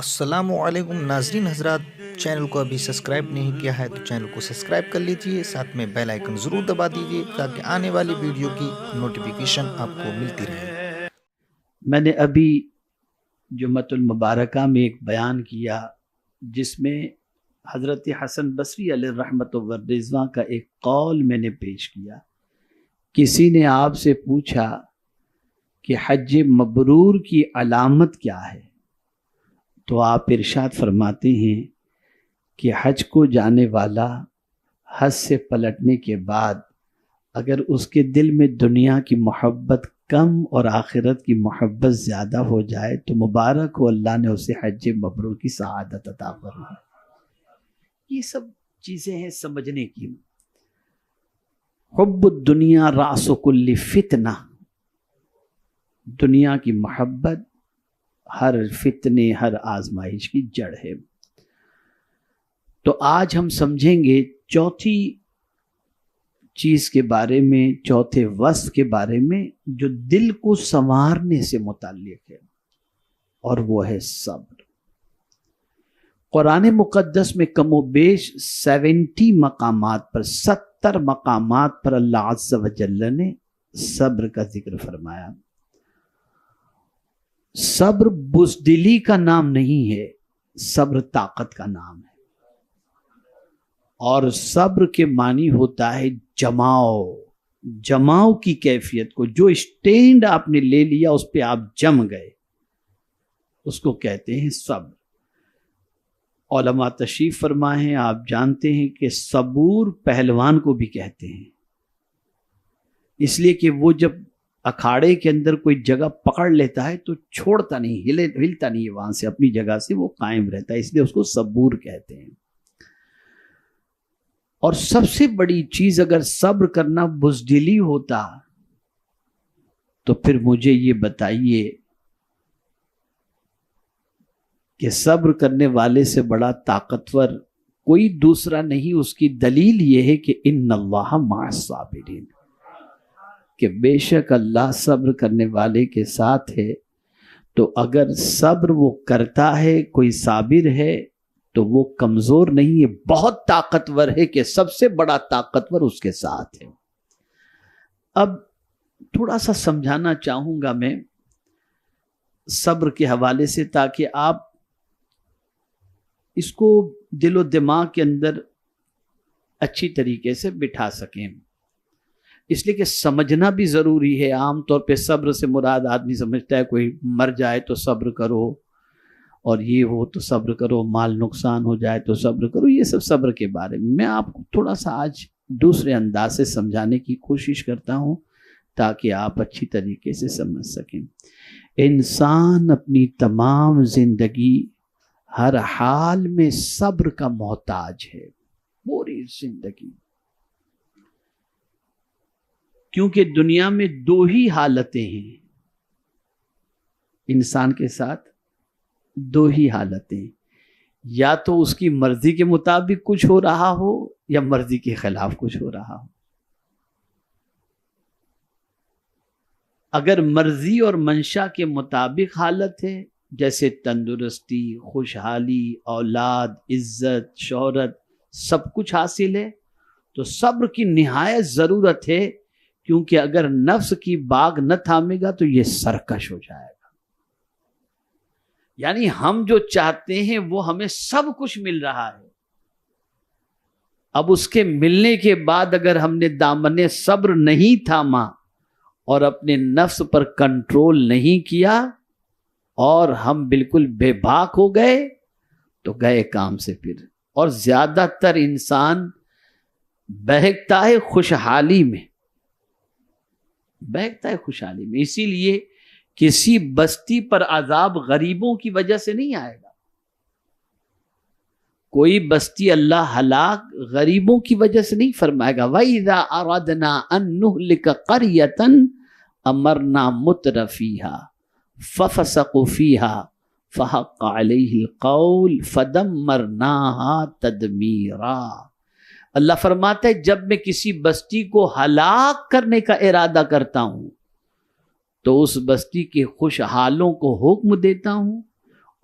السلام علیکم ناظرین حضرات، چینل کو ابھی سبسکرائب نہیں کیا ہے تو چینل کو سبسکرائب کر لیجئے، ساتھ میں بیل آئیکن ضرور دبا دیجئے تاکہ آنے والی ویڈیو کی نوٹیفیکیشن آپ کو ملتی رہے۔ میں نے ابھی جمعۃ المبارکہ میں ایک بیان کیا جس میں حضرت حسن بصری علیہ رحمت و رضوان کا ایک قول میں نے پیش کیا۔ کسی نے آپ سے پوچھا کہ حج مبرور کی علامت کیا ہے، تو آپ ارشاد فرماتے ہیں کہ حج کو جانے والا حج سے پلٹنے کے بعد اگر اس کے دل میں دنیا کی محبت کم اور آخرت کی محبت زیادہ ہو جائے تو مبارک ہو، اللہ نے اسے حج مبرور کی سعادت عطا فرمائی۔ یہ سب چیزیں ہیں سمجھنے کی۔ حب الدنیا راس کل فتنہ، دنیا کی محبت ہر فتنے، ہر آزمائش کی جڑ ہے۔ تو آج ہم سمجھیں گے چوتھی چیز کے بارے میں، چوتھے وصف کے بارے میں جو دل کو سنوارنے سے متعلق ہے، اور وہ ہے صبر۔ قرآن مقدس میں کم و بیش 70 مقامات پر، 70 مقامات پر اللہ عز و جل نے صبر کا ذکر فرمایا۔ صبر بزدلی کا نام نہیں ہے، صبر طاقت کا نام ہے، اور صبر کے معنی ہوتا ہے جماؤ کی کیفیت کو، جو اسٹینڈ آپ نے لے لیا اس پہ آپ جم گئے، اس کو کہتے ہیں صبر۔ علماء تشریف فرما ہیں، آپ جانتے ہیں کہ صبور پہلوان کو بھی کہتے ہیں، اس لیے کہ وہ جب اکھاڑے کے اندر کوئی جگہ پکڑ لیتا ہے تو چھوڑتا نہیں، ہلتا نہیں ہے وہاں سے، اپنی جگہ سے وہ قائم رہتا ہے، اس لیے اس کو صبور کہتے ہیں۔ اور سب سے بڑی چیز اگر صبر کرنا بزدلی ہوتا تو پھر مجھے یہ بتائیے کہ صبر کرنے والے سے بڑا طاقتور کوئی دوسرا نہیں۔ اس کی دلیل یہ ہے کہ ان اللہ مع الصابرین، کہ بے شک اللہ صبر کرنے والے کے ساتھ ہے۔ تو اگر صبر وہ کرتا ہے، کوئی صابر ہے، تو وہ کمزور نہیں ہے، بہت طاقتور ہے، کہ سب سے بڑا طاقتور اس کے ساتھ ہے۔ اب تھوڑا سا سمجھانا چاہوں گا میں صبر کے حوالے سے، تاکہ آپ اس کو دل و دماغ کے اندر اچھی طریقے سے بٹھا سکیں، اس لیے کہ سمجھنا بھی ضروری ہے۔ عام طور پہ صبر سے مراد آدمی سمجھتا ہے کوئی مر جائے تو صبر کرو، اور یہ ہو تو صبر کرو، مال نقصان ہو جائے تو صبر کرو، یہ سب صبر کے بارے میں آپ کو تھوڑا سا آج دوسرے انداز سے سمجھانے کی کوشش کرتا ہوں تاکہ آپ اچھی طریقے سے سمجھ سکیں۔ انسان اپنی تمام زندگی ہر حال میں صبر کا محتاج ہے، پوری زندگی، کیونکہ دنیا میں دو ہی حالتیں ہیں، انسان کے ساتھ دو ہی حالتیں، یا تو اس کی مرضی کے مطابق کچھ ہو رہا ہو یا مرضی کے خلاف کچھ ہو رہا ہو۔ اگر مرضی اور منشا کے مطابق حالت ہے، جیسے تندرستی، خوشحالی، اولاد، عزت، شہرت، سب کچھ حاصل ہے، تو صبر کی نہایت ضرورت ہے، کیونکہ اگر نفس کی باغ نہ تھامے گا تو یہ سرکش ہو جائے گا۔ یعنی ہم جو چاہتے ہیں وہ ہمیں سب کچھ مل رہا ہے، اب اس کے ملنے کے بعد اگر ہم نے دامن صبر نہیں تھاما اور اپنے نفس پر کنٹرول نہیں کیا اور ہم بالکل بے باک ہو گئے تو گئے کام سے پھر۔ اور زیادہ تر انسان بہکتا ہے خوشحالی میں، بہکتا ہے خوشحالی میں، اسی لیے کسی بستی پر عذاب غریبوں کی وجہ سے نہیں آئے گا۔ کوئی بستی اللہ ہلاک غریبوں کی وجہ سے نہیں فرمائے گا۔ وَإِذَا أَرَدْنَا أَن نُهْلِكَ قَرْيَةً أَمَرْنَا مُتْرَفِيهَا فَفَسَقُوا فِيهَا فَحَقَّ عَلَيْهِ الْقَوْلُ فَدَمَّرْنَاهَا تَدْمِيرًا۔ اللہ فرماتا ہے جب میں کسی بستی کو ہلاک کرنے کا ارادہ کرتا ہوں تو اس بستی کے خوشحالوں کو حکم دیتا ہوں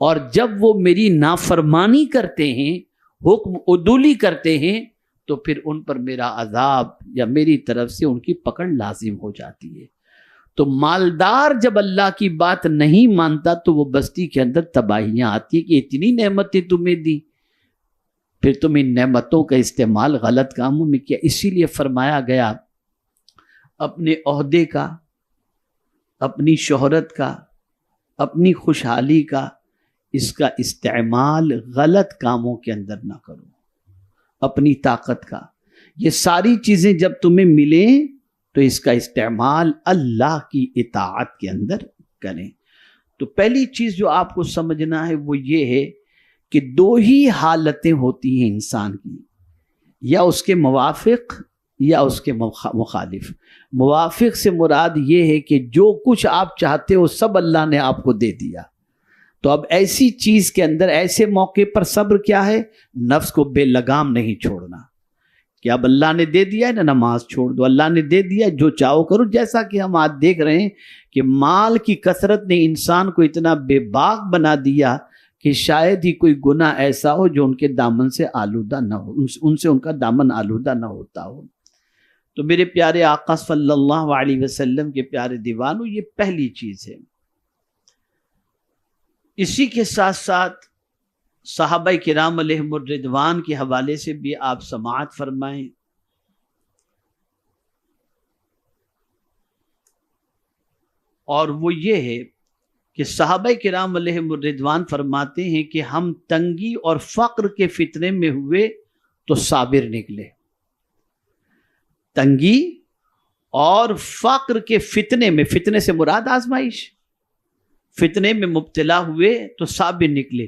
اور جب وہ میری نافرمانی کرتے ہیں، حکم عدولی کرتے ہیں، تو پھر ان پر میرا عذاب یا میری طرف سے ان کی پکڑ لازم ہو جاتی ہے۔ تو مالدار جب اللہ کی بات نہیں مانتا تو وہ بستی کے اندر تباہیاں آتی ہیں کہ اتنی نعمتیں تمہیں دی، پھر تم ان نعمتوں کا استعمال غلط کاموں میں کیا۔ اسی لیے فرمایا گیا اپنے عہدے کا، اپنی شہرت کا، اپنی خوشحالی کا، اس کا استعمال غلط کاموں کے اندر نہ کرو۔ اپنی طاقت کا، یہ ساری چیزیں جب تمہیں ملیں تو اس کا استعمال اللہ کی اطاعت کے اندر کریں۔ تو پہلی چیز جو آپ کو سمجھنا ہے وہ یہ ہے کہ دو ہی حالتیں ہوتی ہیں انسان کی، یا اس کے موافق یا اس کے مخالف۔ موافق سے مراد یہ ہے کہ جو کچھ آپ چاہتے ہو سب اللہ نے آپ کو دے دیا، تو اب ایسی چیز کے اندر ایسے موقع پر صبر کیا ہے؟ نفس کو بے لگام نہیں چھوڑنا، کہ اب اللہ نے دے دیا ہے نا، نماز چھوڑ دو، اللہ نے دے دیا جو چاہو کرو۔ جیسا کہ ہم آج دیکھ رہے ہیں کہ مال کی کثرت نے انسان کو اتنا بے باک بنا دیا کہ شاید ہی کوئی گناہ ایسا ہو جو ان کے دامن سے آلودہ نہ ہو، ان سے ان کا دامن آلودہ نہ ہوتا ہو۔ تو میرے پیارے آقا صلی اللہ علیہ وسلم کے پیارے دیوانوں، یہ پہلی چیز ہے۔ اسی کے ساتھ ساتھ صحابہ کرام علیہم الرضوان کے حوالے سے بھی آپ سماعت فرمائیں۔ اور وہ یہ ہے کہ صحابہ کرام علیہم الرضوان فرماتے ہیں کہ ہم تنگی اور فقر کے فتنے میں ہوئے تو صابر نکلے۔ تنگی اور فقر کے فتنے میں، فتنے سے مراد آزمائش، فتنے میں مبتلا ہوئے تو صابر نکلے،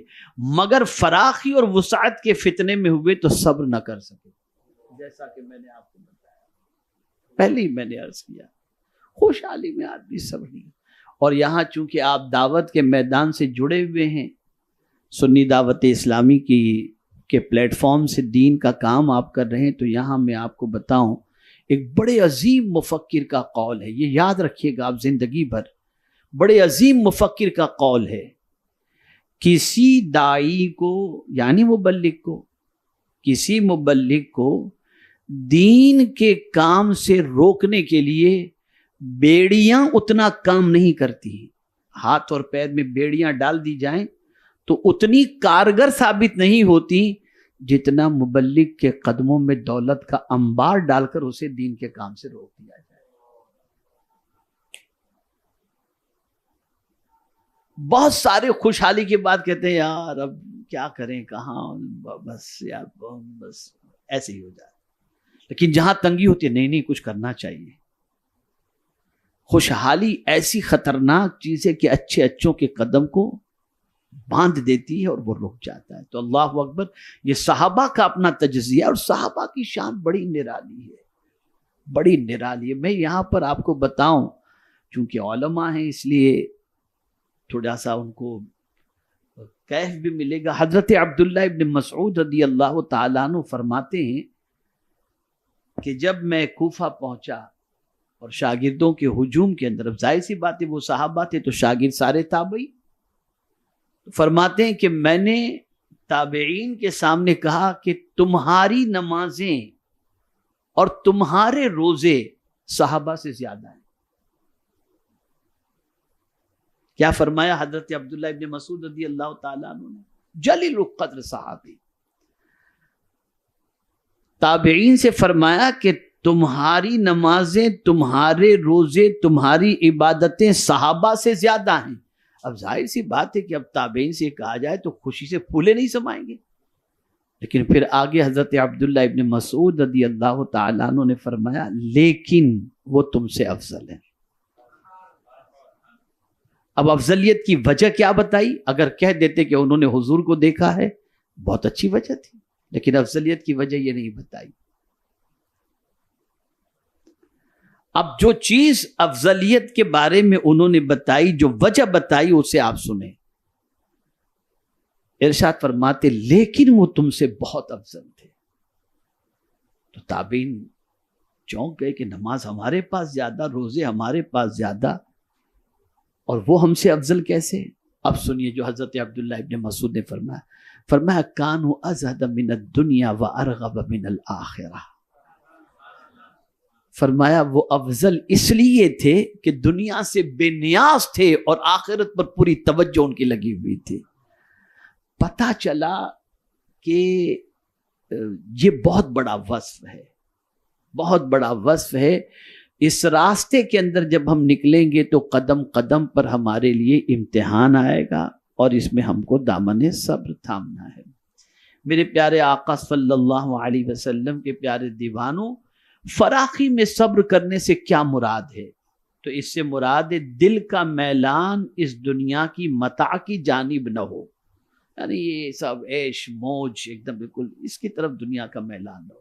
مگر فراخی اور وسعت کے فتنے میں ہوئے تو صبر نہ کر سکے۔ جیسا کہ میں نے آپ کو بتایا، پہلے ہی میں نے عرض کیا، خوشحالی میں آدمی صبر نہیں۔ اور یہاں چونکہ آپ دعوت کے میدان سے جڑے ہوئے ہیں، سنی دعوت اسلامی کے پلیٹ فارم سے دین کا کام آپ کر رہے ہیں، تو یہاں میں آپ کو بتاؤں ایک بڑے عظیم مفکر کا قول ہے، یہ یاد رکھیے گا آپ زندگی بھر۔ بڑے عظیم مفکر کا قول ہے، کسی داعی کو یعنی مبلغ کو، کسی مبلغ کو دین کے کام سے روکنے کے لیے بیڑیاں اتنا کام نہیں کرتی ہیں۔ ہاتھ اور پیر میں بیڑیاں ڈال دی جائیں تو اتنی کارگر ثابت نہیں ہوتی جتنا مبلغ کے قدموں میں دولت کا انبار ڈال کر اسے دین کے کام سے روک دیا جائے۔ بہت سارے خوشحالی کی بات کہتے ہیں، یار اب کیا کریں، کہاں، بس یار بس ایسے ہی ہو جائے۔ لیکن جہاں تنگی ہوتی ہے، نہیں کچھ کرنا چاہیے۔ خوشحالی ایسی خطرناک چیز ہے کہ اچھے اچھوں کے قدم کو باندھ دیتی ہے اور وہ رک جاتا ہے۔ تو اللہ اکبر، یہ صحابہ کا اپنا تجزیہ، اور صحابہ کی شان بڑی نرالی ہے، بڑی نرالی ہے۔ میں یہاں پر آپ کو بتاؤں، چونکہ علماء ہیں اس لیے تھوڑا سا ان کو کیف بھی ملے گا۔ حضرت عبداللہ ابن مسعود رضی اللہ تعالیٰ عنہ فرماتے ہیں کہ جب میں کوفہ پہنچا اور شاگردوں کے ہجوم کے اندر، اب ظاہر سی بات ہے وہ صحابہ تھے تو شاگرد سارے تابعی، فرماتے ہیں کہ میں نے تابعین کے سامنے کہا کہ تمہاری نمازیں اور تمہارے روزے صحابہ سے زیادہ ہیں۔ کیا فرمایا حضرت عبداللہ ابن مسعود رضی اللہ تعالیٰ عنہ نے؟ جلیل القدر صحابی، تابعین سے فرمایا کہ تمہاری نمازیں، تمہارے روزے، تمہاری عبادتیں صحابہ سے زیادہ ہیں۔ اب ظاہر سی بات ہے کہ اب تابعین سے کہا جائے تو خوشی سے پھولے نہیں سمائیں گے۔ لیکن پھر آگے حضرت عبداللہ ابن مسعود رضی اللہ تعالیٰ عنہ نے فرمایا لیکن وہ تم سے افضل ہیں۔ اب افضلیت کی وجہ کیا بتائی؟ اگر کہہ دیتے کہ انہوں نے حضور کو دیکھا ہے، بہت اچھی وجہ تھی، لیکن افضلیت کی وجہ یہ نہیں بتائی۔ اب جو چیز افضلیت کے بارے میں انہوں نے بتائی، جو وجہ بتائی، اسے آپ سنیں۔ ارشاد فرماتے لیکن وہ تم سے بہت افضل تھے۔ تو تابعین چونک گئے کہ نماز ہمارے پاس زیادہ، روزے ہمارے پاس زیادہ، اور وہ ہم سے افضل کیسے؟ اب سنیے جو حضرت عبداللہ ابن مسعود نے فرمایا کانوا ازہد من الدنیا وارغب من الآخرہ، فرمایا وہ افضل اس لیے تھے کہ دنیا سے بے نیاز تھے اور آخرت پر پوری توجہ ان کی لگی ہوئی تھی۔ پتہ چلا کہ یہ بہت بڑا وصف ہے، بہت بڑا وصف ہے۔ اس راستے کے اندر جب ہم نکلیں گے تو قدم قدم پر ہمارے لیے امتحان آئے گا، اور اس میں ہم کو دامن صبر تھامنا ہے۔ میرے پیارے آقا صلی اللہ علیہ وسلم کے پیارے دیوانوں، فراخی میں صبر کرنے سے کیا مراد ہے؟ تو اس سے مراد ہے دل کا میلان اس دنیا کی متاع کی جانب نہ ہو، یعنی یہ سب عیش موج ایک دم بالکل اس کی طرف دنیا کا میلان نہ ہو،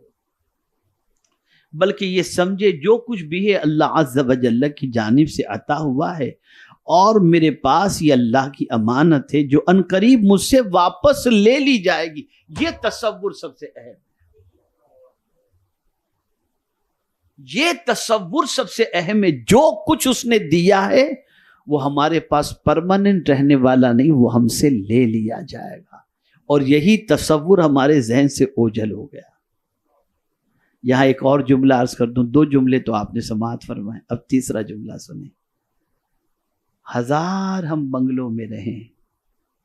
بلکہ یہ سمجھے جو کچھ بھی ہے اللہ عز و جل کی جانب سے عطا ہوا ہے، اور میرے پاس یہ اللہ کی امانت ہے جو عنقریب مجھ سے واپس لے لی جائے گی۔ یہ تصور سب سے اہم ہے، یہ تصور سب سے اہم ہے۔ جو کچھ اس نے دیا ہے وہ ہمارے پاس پرماننٹ رہنے والا نہیں، وہ ہم سے لے لیا جائے گا، اور یہی تصور ہمارے ذہن سے اوجھل ہو گیا۔ یہاں ایک اور جملہ عرض کر دوں، 2 جملے تو آپ نے سماعت فرمائے، اب تیسرا جملہ سنیں۔ 1000 ہم بنگلوں میں رہیں،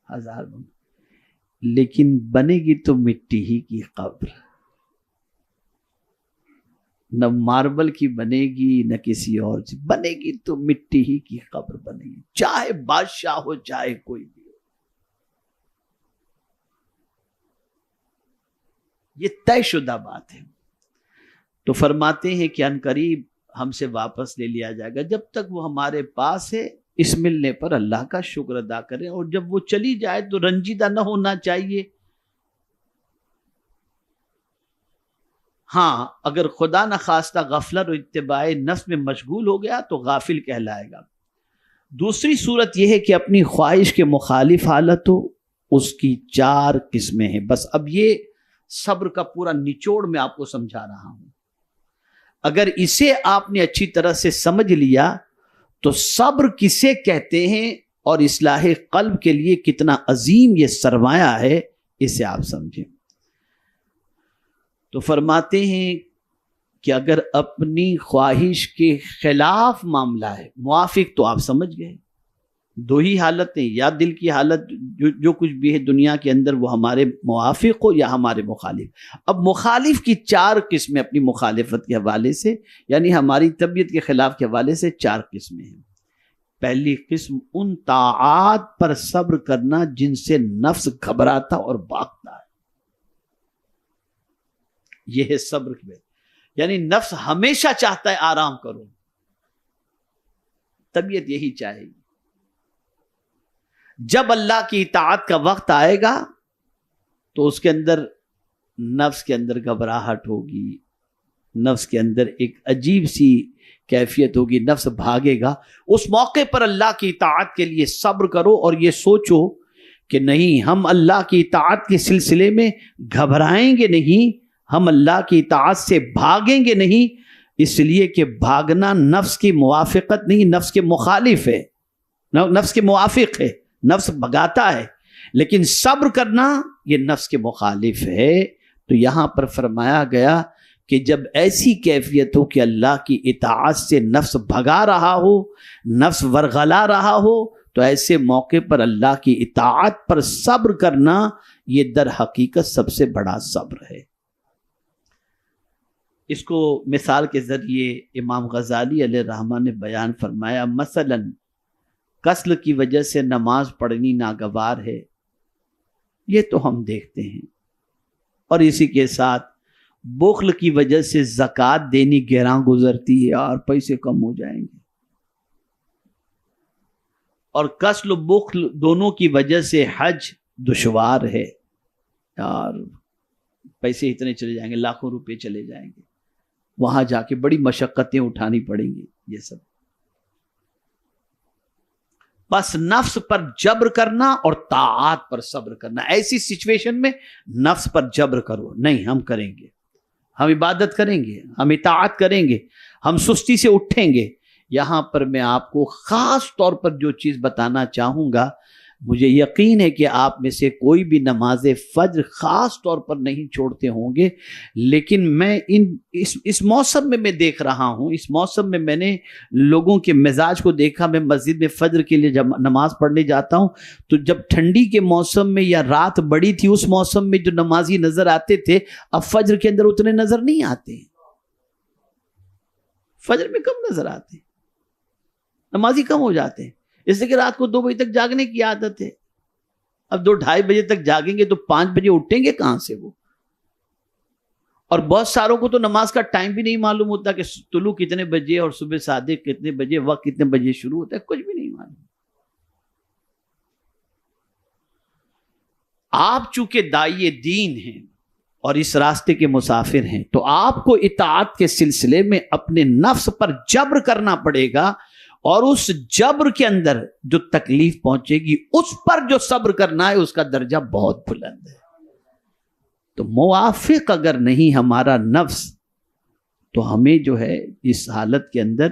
1000 بنگلوں، لیکن بنے گی تو مٹی ہی کی قبر، نہ ماربل کی بنے گی نہ کسی اور چیز، بنے گی تو مٹی ہی کی قبر بنے گی، چاہے بادشاہ ہو چاہے کوئی بھی ہو۔ یہ طے شدہ بات ہے۔ تو فرماتے ہیں کہ عنقریب ہم سے واپس لے لیا جائے گا، جب تک وہ ہمارے پاس ہے اس ملنے پر اللہ کا شکر ادا کریں، اور جب وہ چلی جائے تو رنجیدہ نہ ہونا چاہیے۔ ہاں اگر خدا نخواستہ غفلت اور اتباع نفس میں مشغول ہو گیا تو غافل کہلائے گا۔ دوسری صورت یہ ہے کہ اپنی خواہش کے مخالف حالت ہو، اس کی 4 قسمیں ہیں۔ بس اب یہ صبر کا پورا نچوڑ میں آپ کو سمجھا رہا ہوں۔ اگر اسے آپ نے اچھی طرح سے سمجھ لیا تو صبر کسے کہتے ہیں اور اصلاح قلب کے لیے کتنا عظیم یہ سرمایہ ہے، اسے آپ سمجھیں۔ تو فرماتے ہیں کہ اگر اپنی خواہش کے خلاف معاملہ ہے، موافق تو آپ سمجھ گئے، 2 ہی حالتیں، یا دل کی حالت جو کچھ بھی ہے دنیا کے اندر وہ ہمارے موافق ہو یا ہمارے مخالف۔ اب مخالف کی 4 قسمیں اپنی مخالفت کے حوالے سے، یعنی ہماری طبیعت کے خلاف کے حوالے سے 4 قسمیں ہیں۔ پہلی قسم ان طاعات پر صبر کرنا جن سے نفس گھبراتا اور بھاگتا ہے، یہ ہے صبر کی بات، یعنی نفس ہمیشہ چاہتا ہے آرام کرو، طبیعت یہی چاہے گی۔ جب اللہ کی اطاعت کا وقت آئے گا تو اس کے اندر نفس کے اندر گھبراہٹ ہوگی، نفس کے اندر ایک عجیب سی کیفیت ہوگی، نفس بھاگے گا۔ اس موقع پر اللہ کی اطاعت کے لیے صبر کرو اور یہ سوچو کہ نہیں، ہم اللہ کی اطاعت کے سلسلے میں گھبرائیں گے نہیں، ہم اللہ کی اطاعت سے بھاگیں گے نہیں، اس لیے کہ بھاگنا نفس کی موافقت نہیں، نفس کے مخالف ہے، نفس کے موافق ہے، نفس بھگاتا ہے، لیکن صبر کرنا یہ نفس کے مخالف ہے۔ تو یہاں پر فرمایا گیا کہ جب ایسی کیفیت ہو کہ اللہ کی اطاعت سے نفس بھگا رہا ہو، نفس ورغلا رہا ہو، تو ایسے موقع پر اللہ کی اطاعت پر صبر کرنا یہ در حقیقت سب سے بڑا صبر ہے۔ اس کو مثال کے ذریعے امام غزالی علیہ الرحمہ نے بیان فرمایا، مثلاً کسل کی وجہ سے نماز پڑھنی ناگوار ہے، یہ تو ہم دیکھتے ہیں، اور اسی کے ساتھ بخل کی وجہ سے زکوٰۃ دینی گراں گزرتی ہے اور پیسے کم ہو جائیں گے، اور کسل و بخل دونوں کی وجہ سے حج دشوار ہے، اور پیسے اتنے چلے جائیں گے، لاکھوں روپے چلے جائیں گے، وہاں جا کے بڑی مشقتیں اٹھانی پڑیں گی، یہ سب۔ بس نفس پر جبر کرنا اور طاعات پر صبر کرنا، ایسی سچویشن میں نفس پر جبر کرو، نہیں ہم کریں گے، ہم عبادت کریں گے، ہم اطاعت کریں گے، ہم سستی سے اٹھیں گے۔ یہاں پر میں آپ کو خاص طور پر جو چیز بتانا چاہوں گا، مجھے یقین ہے کہ آپ میں سے کوئی بھی نماز فجر خاص طور پر نہیں چھوڑتے ہوں گے، لیکن میں اس موسم میں دیکھ رہا ہوں، اس موسم میں نے لوگوں کے مزاج کو دیکھا۔ میں مسجد میں فجر کے لیے جب نماز پڑھنے جاتا ہوں تو جب ٹھنڈی کے موسم میں یا رات بڑی تھی اس موسم میں جو نمازی نظر آتے تھے، اب فجر کے اندر اتنے نظر نہیں آتے ہیں، فجر میں کم نظر آتے ہیں، نمازی کم ہو جاتے ہیں، اس لیے کہ رات کو 2 بجے تک جاگنے کی عادت ہے۔ اب 2-2:30 بجے تک جاگیں گے تو 5 بجے اٹھیں گے کہاں سے وہ؟ اور بہت ساروں کو تو نماز کا ٹائم بھی نہیں معلوم ہوتا کہ طلوع کتنے بجے اور صبح صادق کتنے بجے، وقت کتنے بجے شروع ہوتا ہے، کچھ بھی نہیں معلوم۔ آپ چونکہ داعی دین ہیں اور اس راستے کے مسافر ہیں تو آپ کو اطاعت کے سلسلے میں اپنے نفس پر جبر کرنا پڑے گا، اور اس جبر کے اندر جو تکلیف پہنچے گی اس پر جو صبر کرنا ہے اس کا درجہ بہت بلند ہے۔ تو موافق اگر نہیں ہمارا نفس تو ہمیں جو ہے اس حالت کے اندر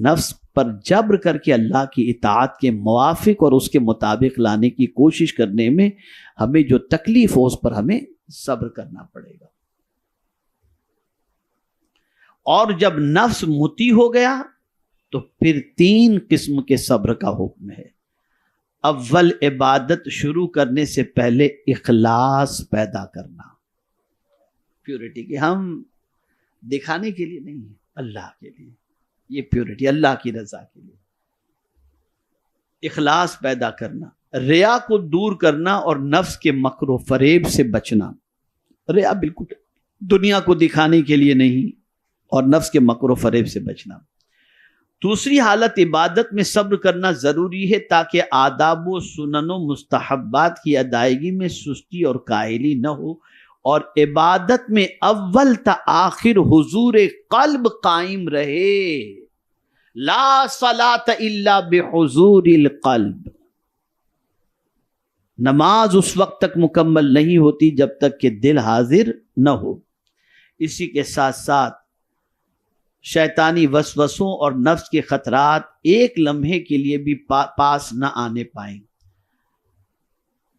نفس پر جبر کر کے اللہ کی اطاعت کے موافق اور اس کے مطابق لانے کی کوشش کرنے میں ہمیں جو تکلیف ہو اس پر ہمیں صبر کرنا پڑے گا۔ اور جب نفس مطیع ہو گیا تو پھر 3 قسم کے صبر کا حکم ہے۔ اول، عبادت شروع کرنے سے پہلے اخلاص پیدا کرنا، پیورٹی کہ ہم دکھانے کے لیے نہیں، اللہ کے لیے، یہ پیورٹی اللہ کی رضا کے لیے، اخلاص پیدا کرنا، ریا کو دور کرنا اور نفس کے مکر و فریب سے بچنا۔ ریا بالکل دنیا کو دکھانے کے لیے نہیں، اور نفس کے مکر و فریب سے بچنا۔ دوسری حالت، عبادت میں صبر کرنا ضروری ہے تاکہ آداب و سنن و مستحبات کی ادائیگی میں سستی اور کاہلی نہ ہو، اور عبادت میں اول تا آخر حضور قلب قائم رہے۔ لا صلاۃ الا بحضور القلب، نماز اس وقت تک مکمل نہیں ہوتی جب تک کہ دل حاضر نہ ہو۔ اسی کے ساتھ ساتھ شیطانی وسوسوں اور نفس کے خطرات ایک لمحے کے لیے بھی پاس نہ آنے پائیں۔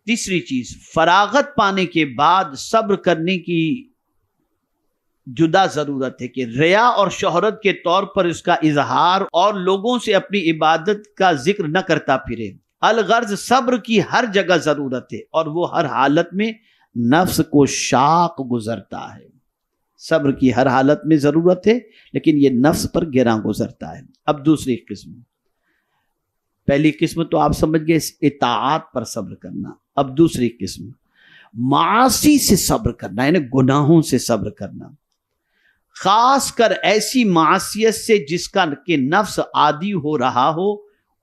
تیسری چیز، فراغت پانے کے بعد صبر کرنے کی جدا ضرورت ہے کہ ریا اور شہرت کے طور پر اس کا اظہار اور لوگوں سے اپنی عبادت کا ذکر نہ کرتا پھرے۔ الغرض صبر کی ہر جگہ ضرورت ہے اور وہ ہر حالت میں نفس کو شاق گزرتا ہے۔ صبر کی ہر حالت میں ضرورت ہے لیکن یہ نفس پر گراں گزرتا ہے۔ اب دوسری قسم، پہلی قسم تو آپ سمجھ گئے اطاعت پر صبر کرنا، اب دوسری قسم معاصی سے صبر کرنا، یعنی گناہوں سے صبر کرنا، خاص کر ایسی معصیت سے جس کا کہ نفس عادی ہو رہا ہو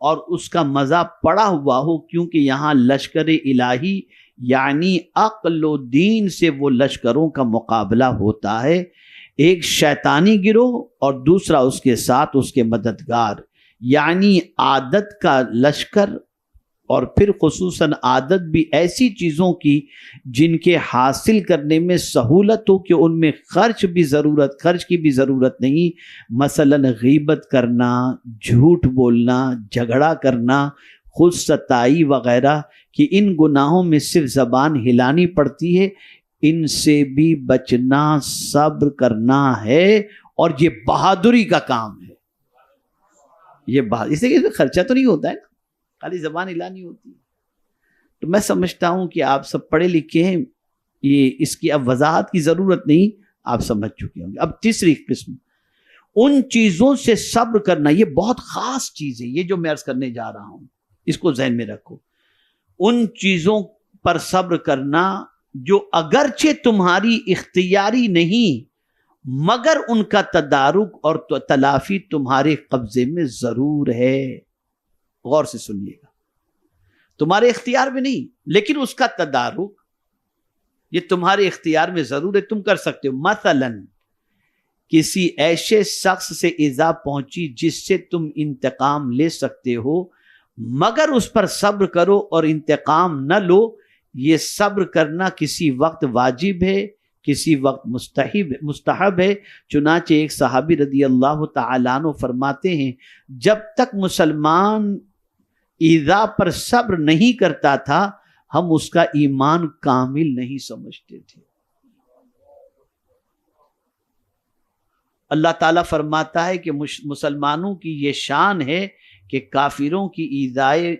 اور اس کا مزہ پڑا ہوا ہو، کیونکہ یہاں لشکر الہی یعنی عقل و دین سے وہ لشکروں کا مقابلہ ہوتا ہے، ایک شیطانی گروہ اور دوسرا اس کے ساتھ اس کے مددگار، یعنی عادت کا لشکر، اور پھر خصوصاً عادت بھی ایسی چیزوں کی جن کے حاصل کرنے میں سہولت ہو کہ ان میں خرچ کی بھی ضرورت نہیں، مثلا غیبت کرنا، جھوٹ بولنا، جھگڑا کرنا، خود ستائی وغیرہ، کہ ان گناہوں میں صرف زبان ہلانی پڑتی ہے، ان سے بھی بچنا صبر کرنا ہے، اور یہ بہادری کا کام ہے۔ یہ اس لیے کہ خرچہ تو نہیں ہوتا ہے نا، خالی زبان ہلانی ہوتی ہے۔ تو میں سمجھتا ہوں کہ آپ سب پڑھے لکھے ہیں، یہ اس کی اب وضاحت کی ضرورت نہیں، آپ سمجھ چکے ہوں گے۔ اب تیسری قسم، ان چیزوں سے صبر کرنا، یہ بہت خاص چیز ہے، یہ جو میں عرض کرنے جا رہا ہوں اس کو ذہن میں رکھو۔ ان چیزوں پر صبر کرنا جو اگرچہ تمہاری اختیاری نہیں مگر ان کا تدارک اور تلافی تمہارے قبضے میں ضرور ہے۔ غور سے سنیے گا، تمہارے اختیار میں نہیں لیکن اس کا تدارک یہ تمہارے اختیار میں ضرور ہے، تم کر سکتے ہو۔ مثلا کسی ایسے شخص سے ایذا پہنچی جس سے تم انتقام لے سکتے ہو، مگر اس پر صبر کرو اور انتقام نہ لو۔ یہ صبر کرنا کسی وقت واجب ہے، کسی وقت مستحب ہے۔ چنانچہ ایک صحابی رضی اللہ تعالیٰ عنہ فرماتے ہیں، جب تک مسلمان ایذا پر صبر نہیں کرتا تھا ہم اس کا ایمان کامل نہیں سمجھتے تھے۔ اللہ تعالیٰ فرماتا ہے کہ مسلمانوں کی یہ شان ہے کہ کافروں کی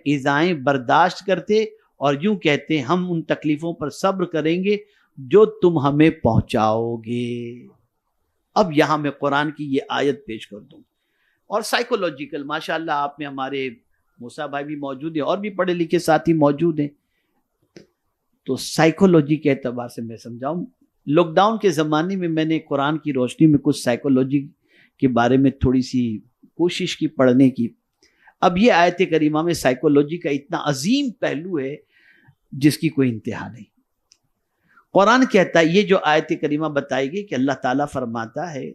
ایذائیں برداشت کرتے اور یوں کہتے ہم ان تکلیفوں پر صبر کریں گے جو تم ہمیں پہنچاؤ گے۔ اب یہاں میں قرآن کی یہ آیت پیش کر دوں، اور سائیکولوجیکل، ماشاءاللہ آپ میں ہمارے موسیٰ بھائی بھی موجود ہیں اور بھی پڑھے لکھے ساتھی موجود ہیں، تو سائیکولوجی کے اعتبار سے میں سمجھاؤں۔ لاک ڈاؤن کے زمانے میں میں نے قرآن کی روشنی میں کچھ سائیکولوجی کے بارے میں تھوڑی سی کوشش کی پڑھنے کی۔ اب یہ آیت کریمہ میں سائیکولوجی کا اتنا عظیم پہلو ہے جس کی کوئی انتہا نہیں۔ قرآن کہتا ہے، یہ جو آیت کریمہ بتائے گی کہ اللہ تعالیٰ فرماتا ہے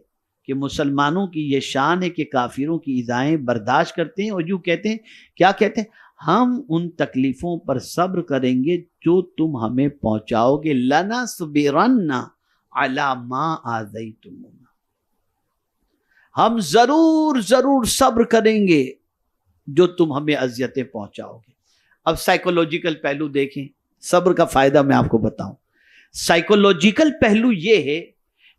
کہ مسلمانوں کی یہ شان ہے کہ کافروں کی ایذائیں برداشت کرتے ہیں اور یوں کہتے ہیں، کیا کہتے ہیں؟ ہم ان تکلیفوں پر صبر کریں گے جو تم ہمیں پہنچاؤ گے، لَنَصْبِرَنَّ عَلَى مَا آذَيْتُمُونَا، ہم ضرور صبر کریں گے جو تم ہمیں اذیتیں پہنچاؤ گے۔ اب سائیکولوجیکل پہلو دیکھیں، صبر کا فائدہ میں آپ کو بتاؤں۔ سائیکولوجیکل پہلو یہ ہے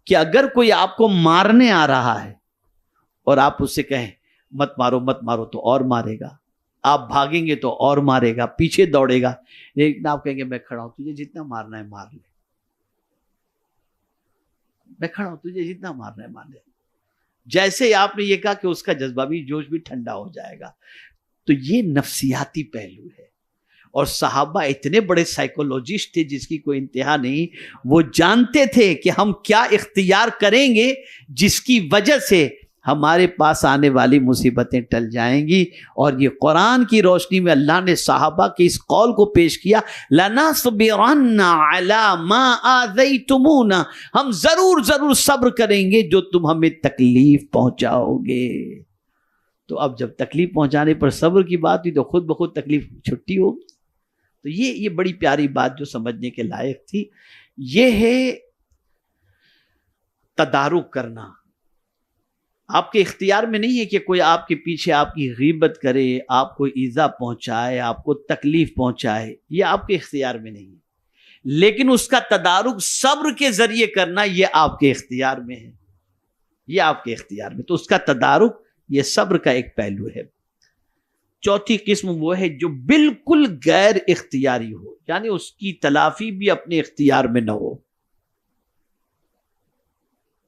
کہ اگر کوئی آپ کو مارنے آ رہا ہے اور آپ اس سے کہیں مت مارو تو اور مارے گا، آپ بھاگیں گے تو اور مارے گا، پیچھے دوڑے گا، لیکن آپ کہیں گے میں کھڑا ہوں، تجھے جتنا مارنا ہے مار لے، میں کھڑا ہوں، تجھے جتنا مارنا ہے مار لے۔ جیسے ہی آپ نے یہ کہا کہ اس کا جذبہ بھی جوش بھی ٹھنڈا ہو جائے گا۔ تو یہ نفسیاتی پہلو ہے، اور صحابہ اتنے بڑے سائیکولوجسٹ تھے جس کی کوئی انتہا نہیں۔ وہ جانتے تھے کہ ہم کیا اختیار کریں گے جس کی وجہ سے ہمارے پاس آنے والی مصیبتیں ٹل جائیں گی، اور یہ قرآن کی روشنی میں اللہ نے صحابہ کے اس قول کو پیش کیا، لَنَصْبِرَنَّ عَلَى مَا آذَيْتُمُونَا، ہم ضرور صبر کریں گے جو تم ہمیں تکلیف پہنچاؤ گے۔ تو اب جب تکلیف پہنچانے پر صبر کی بات ہوئی تو خود بخود تکلیف چھٹی ہوگی۔ تو یہ بڑی پیاری بات جو سمجھنے کے لائق تھی، یہ ہے تدارک کرنا۔ آپ کے اختیار میں نہیں ہے کہ کوئی آپ کے پیچھے آپ کی غیبت کرے، آپ کو ایذا پہنچائے، آپ کو تکلیف پہنچائے، یہ آپ کے اختیار میں نہیں ہے، لیکن اس کا تدارک صبر کے ذریعے کرنا یہ آپ کے اختیار میں ہے، یہ آپ کے اختیار میں۔ تو اس کا تدارک یہ صبر کا ایک پہلو ہے۔ چوتھی قسم وہ ہے جو بالکل غیر اختیاری ہو، یعنی اس کی تلافی بھی اپنے اختیار میں نہ ہو،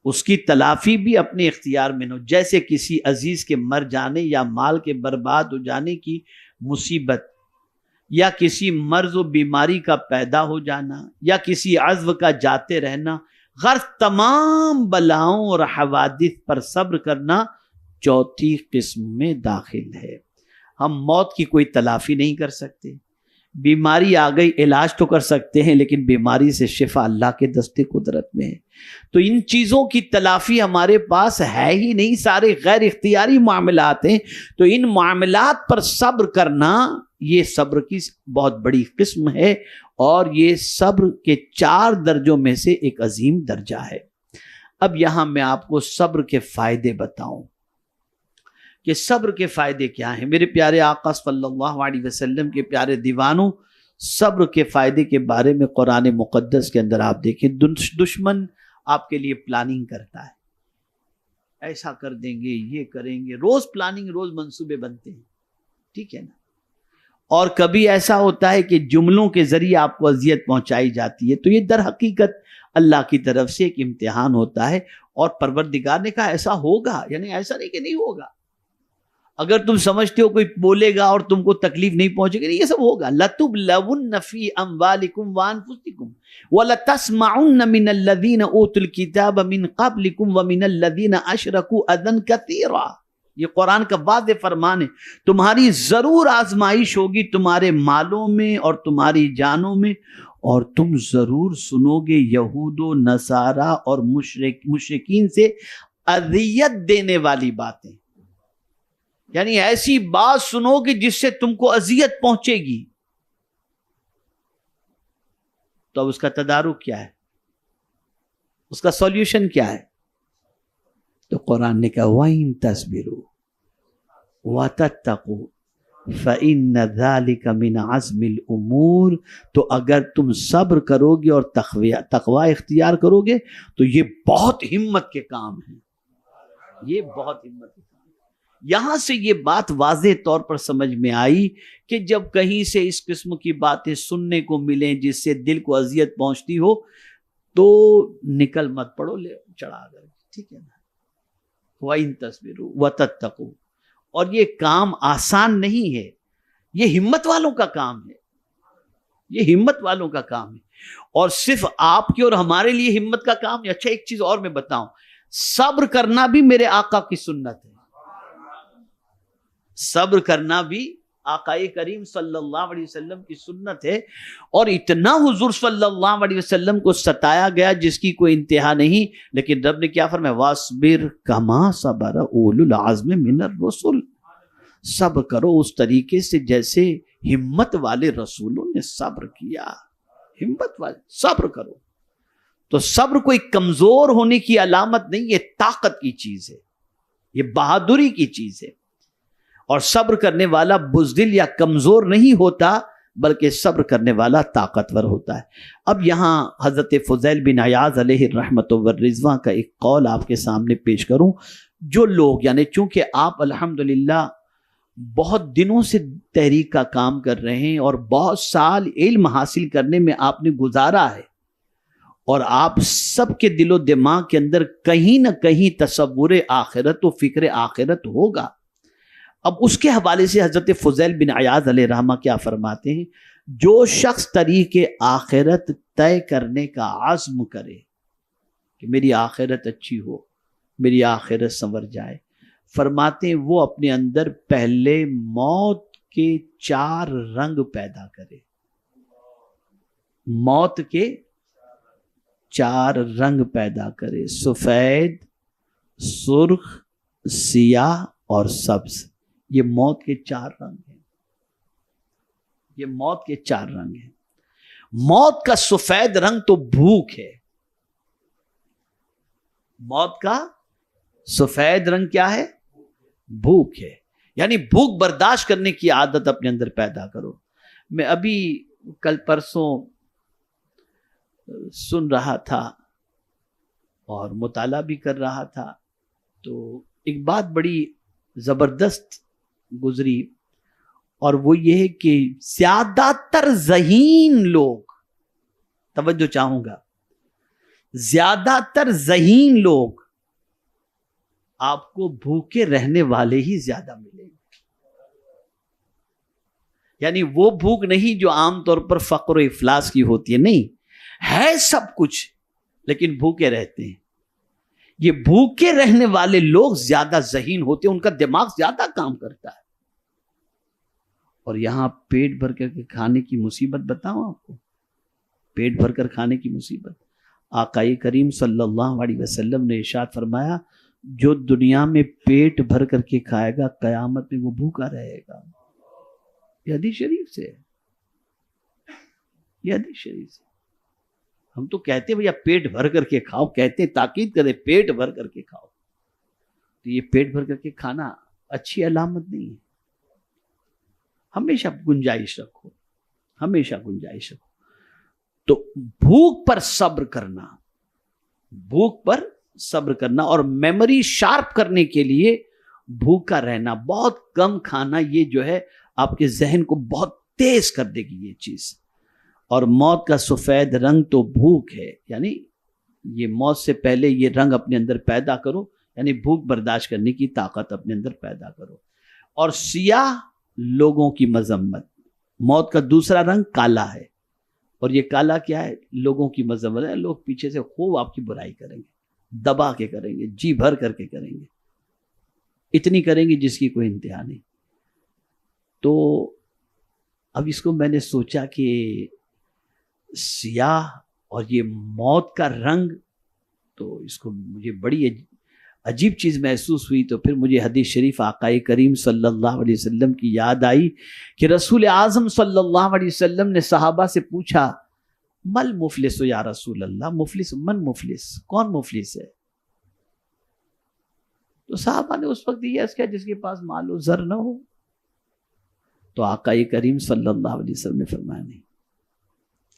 اس کی تلافی بھی اپنے اختیار میں نہ ہو، جیسے کسی عزیز کے مر جانے یا مال کے برباد ہو جانے کی مصیبت، یا کسی مرض و بیماری کا پیدا ہو جانا، یا کسی عضو کا جاتے رہنا، غرض تمام بلاؤں اور حوادث پر صبر کرنا چوتھی قسم میں داخل ہے۔ ہم موت کی کوئی تلافی نہیں کر سکتے، بیماری آ گئی علاج تو کر سکتے ہیں، لیکن بیماری سے شفا اللہ کے دستے قدرت میں ہے۔ تو ان چیزوں کی تلافی ہمارے پاس ہے ہی نہیں، سارے غیر اختیاری معاملات ہیں۔ تو ان معاملات پر صبر کرنا یہ صبر کی بہت بڑی قسم ہے، اور یہ صبر کے 4 درجوں میں سے ایک عظیم درجہ ہے۔ اب یہاں میں آپ کو صبر کے فائدے بتاؤں کہ صبر کے فائدے کیا ہیں۔ میرے پیارے آقا صلی اللہ علیہ وسلم کے پیارے دیوانوں، صبر کے فائدے کے بارے میں قرآن مقدس کے اندر آپ دیکھیں، دشمن آپ کے لیے پلاننگ کرتا ہے، ایسا کر دیں گے، یہ کریں گے، روز پلاننگ، روز منصوبے بنتے ہیں، ٹھیک ہے نا۔ اور کبھی ایسا ہوتا ہے کہ جملوں کے ذریعے آپ کو اذیت پہنچائی جاتی ہے، تو یہ در حقیقت اللہ کی طرف سے ایک امتحان ہوتا ہے، اور پروردگار نے کہا ایسا ہوگا، یعنی ایسا نہیں کہ نہیں ہوگا۔ اگر تم سمجھتے ہو کوئی بولے گا اور تم کو تکلیف نہیں پہنچے گی، نہیں، یہ سب ہوگا۔ لَتُبْلَوُنَّ فِي أَمْوَالِكُمْ وَأَنفُسِكُمْ وَلَتَسْمَعُنَّ مِنَ الَّذِينَ أُوتُوا الْكِتَابَ مِنْ قَبْلِكُمْ وَمِنَ الَّذِينَ أَشْرَكُوا أَذًى كَثِيرًا۔ یہ قرآن کا واضح فرمان ہے، تمہاری ضرور آزمائش ہوگی تمہارے مالوں میں اور تمہاری جانوں میں، اور تم ضرور سنو گے یہود و نصارہ اور مشرکین سے اذیت دینے والی باتیں، یعنی ایسی بات سنو گے جس سے تم کو اذیت پہنچے گی۔ تو اب اس کا تدارک کیا ہے، اس کا سولوشن کیا ہے؟ تو قرآن نے کہا وَإِن تَصْبِرُوا وَتَتَّقُوا فَإِنَّ ذَلِكَ مِنْ عَزْمِ الْأُمُورِ، تو اگر تم صبر کرو گے اور تقوی اختیار کرو گے تو یہ بہت ہمت کے کام ہیں، یہ بہت ہمت کے کام ہیں۔ یہاں سے یہ بات واضح طور پر سمجھ میں آئی کہ جب کہیں سے اس قسم کی باتیں سننے کو ملیں جس سے دل کو اذیت پہنچتی ہو تو نکل مت پڑو، لے چڑھا کر، ٹھیک ہے نا۔ وَإِن تَصْبِرُوا وَتَتَّقُوا، اور یہ کام آسان نہیں ہے، یہ ہمت والوں کا کام ہے، یہ ہمت والوں کا کام ہے، اور صرف آپ کی اور ہمارے لیے ہمت کا کام ہے۔ اچھا ایک چیز اور میں بتاؤں، صبر کرنا بھی میرے آقا کی سنت ہے، صبر کرنا بھی آقا کریم صلی اللہ علیہ وسلم کی سنت ہے، اور اتنا حضور صلی اللہ علیہ وسلم کو ستایا گیا جس کی کوئی انتہا نہیں، لیکن رب نے کیا فرمایا، وَاصْبِرْ كَمَا صَبَرَ أُولُو الْعَزْمِ مِنَ الرُّسُلِ، صبر کرو اس طریقے سے جیسے ہمت والے رسولوں نے صبر کیا، ہمت والے صبر کرو۔ تو صبر کوئی کمزور ہونے کی علامت نہیں، یہ طاقت کی چیز ہے، یہ بہادری کی چیز ہے، اور صبر کرنے والا بزدل یا کمزور نہیں ہوتا بلکہ صبر کرنے والا طاقتور ہوتا ہے۔ اب یہاں حضرت فضیل بن عیاض علیہ الرحمۃ والرضوان کا ایک قول آپ کے سامنے پیش کروں۔ جو لوگ، یعنی چونکہ آپ الحمدللہ بہت دنوں سے تحریک کا کام کر رہے ہیں اور بہت سال علم حاصل کرنے میں آپ نے گزارا ہے، اور آپ سب کے دل و دماغ کے اندر کہیں نہ کہیں تصور آخرت و فکر آخرت ہوگا۔ اب اس کے حوالے سے حضرت فضیل بن عیاض علیہ الرحمہ کیا فرماتے ہیں، جو شخص طریق آخرت طے کرنے کا عزم کرے کہ میری آخرت اچھی ہو، میری آخرت سنور جائے، فرماتے ہیں وہ اپنے اندر پہلے موت کے 4 رنگ پیدا کرے، موت کے 4 رنگ پیدا کرے، سفید، سرخ، سیاہ اور سبز۔ یہ موت کے 4 رنگ ہیں، یہ موت کے 4 رنگ ہیں۔ موت کا سفید رنگ تو بھوک ہے، موت کا سفید رنگ کیا ہے؟ بھوک ہے، یعنی بھوک برداشت کرنے کی عادت اپنے اندر پیدا کرو۔ میں ابھی کل پرسوں سن رہا تھا اور مطالعہ بھی کر رہا تھا، تو ایک بات بڑی زبردست گزری، اور وہ یہ ہے کہ زیادہ تر ذہین لوگ، توجہ چاہوں گا، زیادہ تر ذہین لوگ آپ کو بھوکے رہنے والے ہی زیادہ ملیں گے۔ یعنی وہ بھوک نہیں جو عام طور پر فقر و افلاس کی ہوتی ہے، نہیں، ہے سب کچھ لیکن بھوکے رہتے ہیں۔ یہ بھوکے رہنے والے لوگ زیادہ ذہین ہوتے ہیں، ان کا دماغ زیادہ کام کرتا ہے۔ اور یہاں پیٹ بھر کر کے کھانے کی مصیبت بتاؤں آپ کو، پیٹ بھر کر کھانے کی مصیبت۔ آقا کریم صلی اللہ علیہ وسلم نے ارشاد فرمایا، جو دنیا میں پیٹ بھر کر کے کھائے گا قیامت میں وہ بھوکا رہے گا۔ یہ حدیث شریف سے ہے، یہ حدیث شریف سے۔ ہم تو کہتے ہیں بھیا پیٹ بھر کر کے کھاؤ، کہتے ہیں تاکید کرے پیٹ بھر کر کے کھاؤ، تو یہ پیٹ بھر کر کے کھانا اچھی علامت نہیں ہے۔ ہمیشہ گنجائش رکھو، ہمیشہ گنجائش رکھو۔ تو بھوک پر صبر کرنا، بھوک پر صبر کرنا، اور میموری شارپ کرنے کے لیے بھوکا رہنا، بہت کم کھانا، یہ جو ہے آپ کے ذہن کو بہت تیز کر دے گی یہ چیز۔ اور موت کا سفید رنگ تو بھوک ہے، یعنی یہ موت سے پہلے یہ رنگ اپنے اندر پیدا کرو، یعنی بھوک برداشت کرنے کی طاقت اپنے اندر پیدا کرو۔ اور سیاہ لوگوں کی مذمت، موت کا دوسرا رنگ کالا ہے، اور یہ کالا کیا ہے؟ لوگوں کی مذمت ہے۔ لوگ پیچھے سے خوب آپ کی برائی کریں گے، دبا کے کریں گے، جی بھر کر کے کریں گے، اتنی کریں گے جس کی کوئی انتہا نہیں۔ تو اب اس کو میں نے سوچا کہ سیاہ اور یہ موت کا رنگ، تو اس کو مجھے بڑی عجیب چیز محسوس ہوئی۔ تو پھر مجھے حدیث شریف آقا کریم صلی اللہ علیہ وسلم کی یاد آئی کہ رسول اعظم صلی اللہ علیہ وسلم نے صحابہ سے پوچھا، مل مفلس یا رسول اللہ، مفلس من مفلس، کون مفلس ہے؟ تو صحابہ نے اس وقت یہ عرض کیا، جس کے پاس مال و زر نہ ہو، تو آقا کریم صلی اللہ علیہ وسلم نے فرمایا نہیں،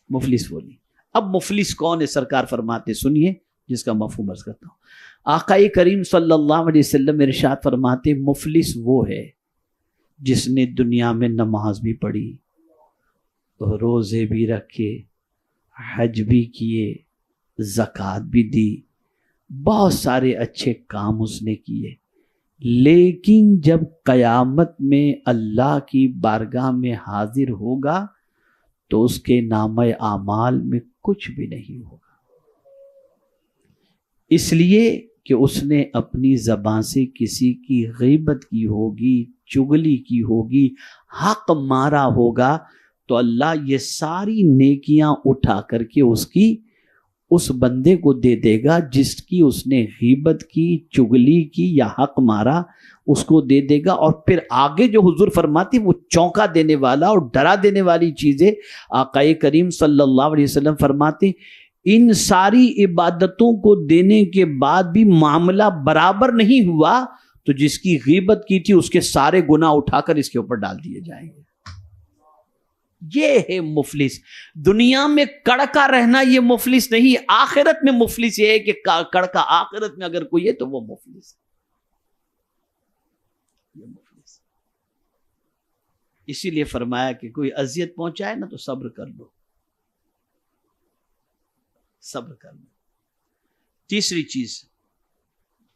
مفلس وہ نہیں۔ اب مفلس کون ہے سرکار فرماتے، سنیے جس کا مفہوم عرض کرتا ہوں۔ آقا کریم صلی اللہ علیہ وسلم ارشاد فرماتے مفلس وہ ہے جس نے دنیا میں نماز بھی پڑھی، روزے بھی رکھے، حج بھی کیے، زکوٰۃ بھی دی، بہت سارے اچھے کام اس نے کیے، لیکن جب قیامت میں اللہ کی بارگاہ میں حاضر ہوگا تو اس کے نامہ اعمال میں کچھ بھی نہیں ہوگا، اس لیے کہ اس نے اپنی زبان سے کسی کی غیبت کی ہوگی، چغلی کی ہوگی، حق مارا ہوگا، تو اللہ یہ ساری نیکیاں اٹھا کر کے اس بندے کو دے دے گا جس کی اس نے غیبت کی، چغلی کی یا حق مارا، اس کو دے دے گا۔ اور پھر آگے جو حضور فرماتے وہ چونکا دینے والا اور ڈرا دینے والی چیزیں آقا کریم صلی اللہ علیہ وسلم فرماتے ان ساری عبادتوں کو دینے کے بعد بھی معاملہ برابر نہیں ہوا تو جس کی غیبت کی تھی اس کے سارے گناہ اٹھا کر اس کے اوپر ڈال دیے جائیں گے۔ یہ ہے مفلس۔ دنیا میں کڑکا رہنا یہ مفلس نہیں، آخرت میں مفلس یہ ہے کہ کڑکا آخرت میں اگر کوئی ہے تو وہ مفلس ہے۔ اسی لیے فرمایا کہ کوئی اذیت پہنچائے نا تو صبر کر لو، صبر کر لو۔ تیسری چیز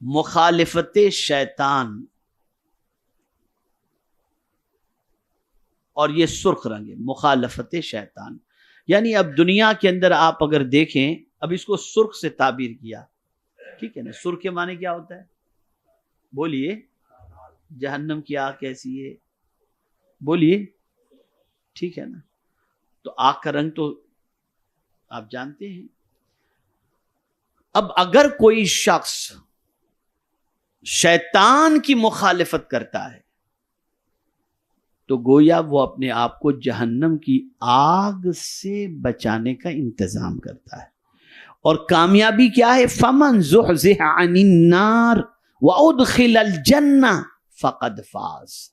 مخالفت شیطان، اور یہ سرخ رنگ ہے مخالفت شیطان، یعنی اب دنیا کے اندر آپ اگر دیکھیں، اب اس کو سرخ سے تعبیر کیا، ٹھیک ہے نا؟ سرخ کے معنی کیا ہوتا ہے؟ بولیے، جہنم کی آگ کیسی ہے؟ بولیے، ٹھیک ہے نا؟ تو آگ کا رنگ تو آپ جانتے ہیں۔ اب اگر کوئی شخص شیطان کی مخالفت کرتا ہے تو گویا وہ اپنے آپ کو جہنم کی آگ سے بچانے کا انتظام کرتا ہے۔ اور کامیابی کیا ہے؟ فَمَنْ زُحْزِحَ عَنِ النَّارِ وَأُدْخِلَ الْجَنَّةَ فَقَدْ فَازَ،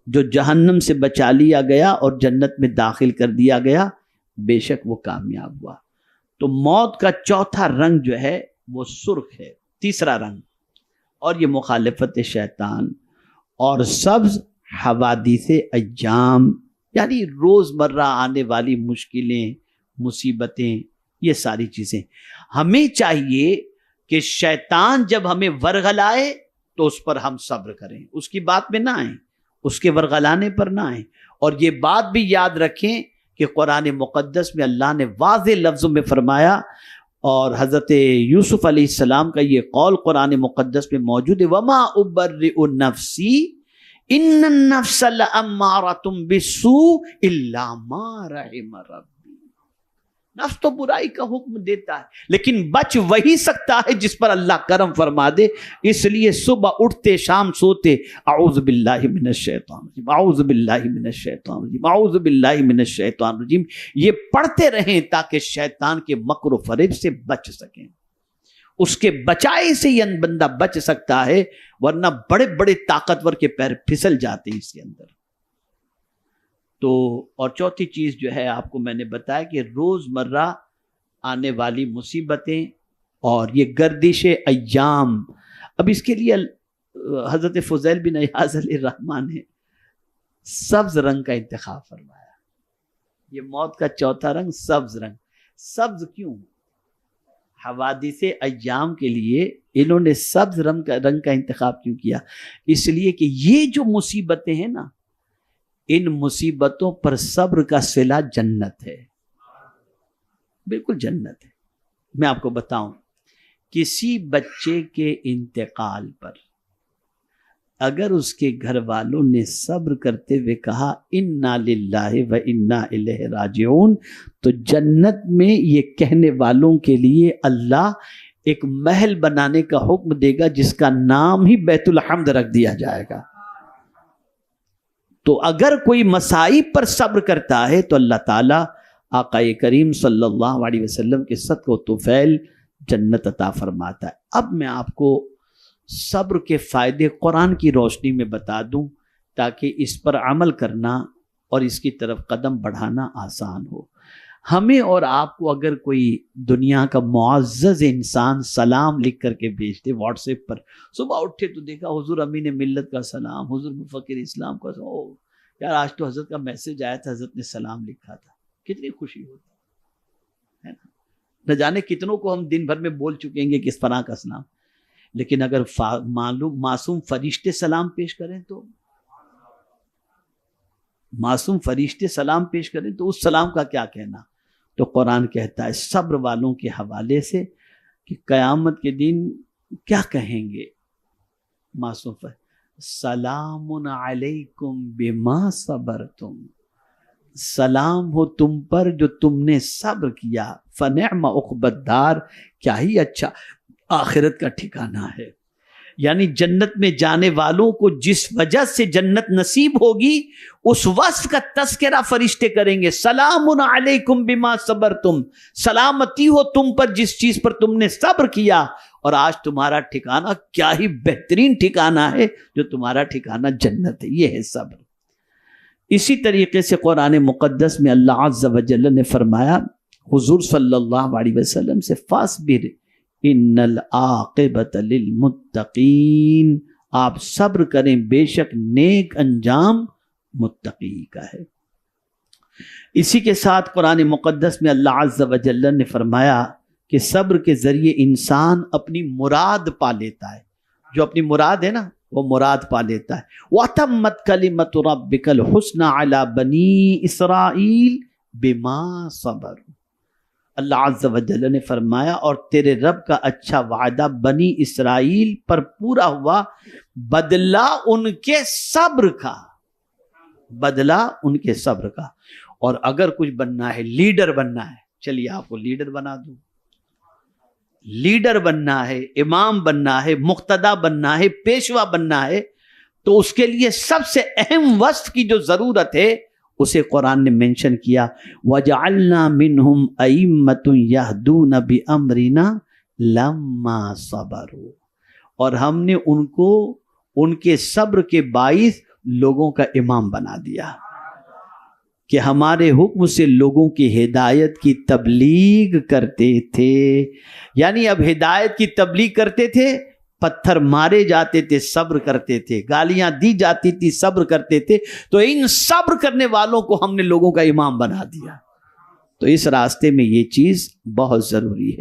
جو جہنم سے بچا لیا گیا اور جنت میں داخل کر دیا گیا بے شک وہ کامیاب ہوا۔ تو موت کا چوتھا رنگ جو ہے وہ سرخ ہے، تیسرا رنگ، اور یہ مخالفت شیطان۔ اور سبز حوادث ایام، یعنی روز مرہ آنے والی مشکلیں، مصیبتیں، یہ ساری چیزیں۔ ہمیں چاہیے کہ شیطان جب ہمیں ورغلائے تو اس پر ہم صبر کریں، اس کی بات میں نہ آئیں، اس کے ورغلانے پر نہ آئیں۔ اور یہ بات بھی یاد رکھیں کہ قرآن مقدس میں اللہ نے واضح لفظوں میں فرمایا، اور حضرت یوسف علیہ السلام کا یہ قول قرآن مقدس میں موجود ہے، وَمَا أُبَرِّئُ نَفْسِي إِنَّ النَّفْسَ لَأَمَّارَةٌ بِالسُّوءِ إِلَّا مَا رَحِمَ رَبِّي۔ نفس تو برائی کا حکم دیتا ہے لیکن بچ وہی سکتا ہے جس پر اللہ کرم فرما دے۔ اس لیے صبح اٹھتے شام سوتے اعوذ باللہ من الشیطان الرجیم، اعوذ باللہ من الشیطان الرجیم، اعوذ باللہ من الشیطان الرجیم، یہ پڑھتے رہیں تاکہ شیطان کے مکر و فریب سے بچ سکیں۔ اس کے بچائے سے یہ بندہ بچ سکتا ہے، ورنہ بڑے بڑے طاقتور کے پیر پھسل جاتے ہیں اس کے اندر۔ تو اور چوتھی چیز جو ہے آپ کو میں نے بتایا کہ روز مرہ آنے والی مصیبتیں اور یہ گردش ایام۔ اب اس کے لیے حضرت فضیل بن عیاض علیہ الرحمن نے سبز رنگ کا انتخاب فرمایا۔ یہ موت کا چوتھا رنگ سبز رنگ۔ سبز کیوں؟ حوادث ایام کے لیے انہوں نے سبز رنگ کا انتخاب کیوں کیا؟ اس لیے کہ یہ جو مصیبتیں ہیں نا، ان مصیبتوں پر صبر کا صلہ جنت ہے، بالکل جنت ہے۔ میں آپ کو بتاؤں، کسی بچے کے انتقال پر اگر اس کے گھر والوں نے صبر کرتے ہوئے کہا انا للہ و انا الیہ راجعون، تو جنت میں یہ کہنے والوں کے لیے اللہ ایک محل بنانے کا حکم دے گا جس کا نام ہی بیت الحمد رکھ دیا جائے گا۔ تو اگر کوئی مصائب پر صبر کرتا ہے تو اللہ تعالیٰ آقا کریم صلی اللہ علیہ وسلم کے صدقہ و طفیل جنت عطا فرماتا ہے۔ اب میں آپ کو صبر کے فائدے قرآن کی روشنی میں بتا دوں تاکہ اس پر عمل کرنا اور اس کی طرف قدم بڑھانا آسان ہو. ہمیں اور آپ کو اگر کوئی دنیا کا معزز انسان سلام لکھ کر کے بھیجتے واٹس ایپ پر، صبح اٹھے تو دیکھا حضور امین ملت کا سلام، حضور مفکر اسلام کا سلام، او یار آج تو حضرت کا میسج آیا تھا، حضرت نے سلام لکھا تھا، کتنی خوشی ہوتی ہے نا. نہ جانے کتنوں کو ہم دن بھر میں بول چکیں گے کس طرح کا سلام، لیکن اگر معصوم فرشتے سلام پیش کریں تو معصوم فرشتے سلام پیش کریں تو اس سلام کا کیا کہنا. تو قرآن کہتا ہے صبر والوں کے حوالے سے کہ قیامت کے دن کیا کہیں گے معصوم سلام علیکم بما صبرتم، سلام ہو تم پر جو تم نے صبر کیا، فنعم عقبی الدار، کیا ہی اچھا آخرت کا ٹھکانہ ہے. یعنی جنت میں جانے والوں کو جس وجہ سے جنت نصیب ہوگی اس وصف کا تذکرہ فرشتے کریں گے. سلام علیکم بما صبرتم، سلامتی ہو تم پر جس چیز پر تم نے صبر کیا، اور آج تمہارا ٹھکانہ کیا ہی بہترین ٹھکانہ ہے، جو تمہارا ٹھکانہ جنت ہے. یہ ہے صبر. اسی طریقے سے قرآن مقدس میں اللہ عز و جل نے فرمایا حضور صلی اللہ علیہ وسلم سے، فاصبر ان العاقبۃ للمتقین، آپ صبر کریں بے شک نیک انجام متقی کا ہے. اسی کے ساتھ قرآن مقدس میں اللہ عز و جل نے فرمایا کہ صبر کے ذریعے انسان اپنی مراد پا لیتا ہے. جو اپنی مراد ہے نا وہ مراد پا لیتا ہے. وَتَمَّتْ كَلِمَةُ رَبِّكَ الْحُسْنَى عَلَى بَنِي إِسْرَائِيلَ بِمَا صَبَرُوا، اللہ عز و جل نے فرمایا اور تیرے رب کا اچھا وعدہ بنی اسرائیل پر پورا ہوا، بدلہ ان کے صبر کا، بدلہ ان کے صبر کا. اور اگر کچھ بننا ہے، لیڈر بننا ہے، چلیے آپ کو لیڈر بنا دوں. لیڈر بننا ہے، امام بننا ہے، مقتدی بننا ہے، پیشوا بننا ہے، تو اس کے لیے سب سے اہم وصف کی جو ضرورت ہے اسے قرآن نے منشن کیا. وَجَعَلْنَا مِنْهُمْ أَئِمَّةٌ يَهْدُونَ بِأَمْرِنَا لَمَّا صَبَرُوا، اور ہم نے ان کو ان کے صبر کے باعث لوگوں کا امام بنا دیا کہ ہمارے حکم سے لوگوں کی ہدایت کی تبلیغ کرتے تھے. یعنی اب ہدایت کی تبلیغ کرتے تھے، پتھر مارے جاتے تھے، صبر کرتے تھے، گالیاں دی جاتی تھی، صبر کرتے تھے. تو ان صبر کرنے والوں کو ہم نے لوگوں کا امام بنا دیا. تو اس راستے میں یہ چیز بہت ضروری ہے.